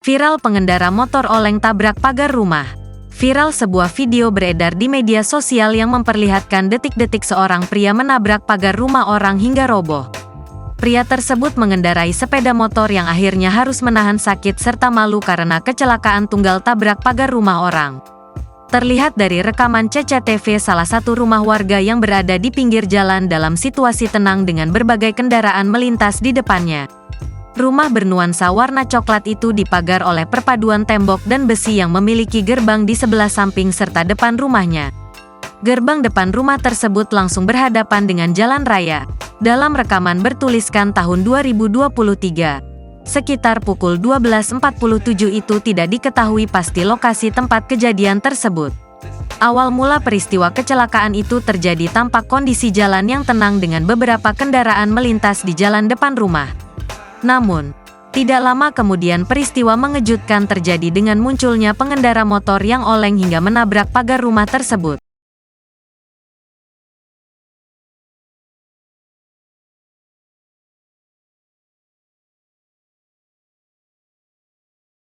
Viral pengendara motor oleng tabrak pagar rumah. Viral sebuah video beredar di media sosial yang memperlihatkan detik-detik seorang pria menabrak pagar rumah orang hingga roboh. Pria tersebut mengendarai sepeda motor yang akhirnya harus menahan sakit serta malu karena kecelakaan tunggal tabrak pagar rumah orang. Terlihat dari rekaman CCTV salah satu rumah warga yang berada di pinggir jalan dalam situasi tenang dengan berbagai kendaraan melintas di depannya. Rumah bernuansa warna coklat itu dipagar oleh perpaduan tembok dan besi yang memiliki gerbang di sebelah samping serta depan rumahnya. Gerbang depan rumah tersebut langsung berhadapan dengan jalan raya. Dalam rekaman bertuliskan tahun 2023. Sekitar pukul 12.47 itu tidak diketahui pasti lokasi tempat kejadian tersebut. Awal mula peristiwa kecelakaan itu terjadi tampak kondisi jalan yang tenang dengan beberapa kendaraan melintas di jalan depan rumah. Namun, tidak lama kemudian peristiwa mengejutkan terjadi dengan munculnya pengendara motor yang oleng hingga menabrak pagar rumah tersebut.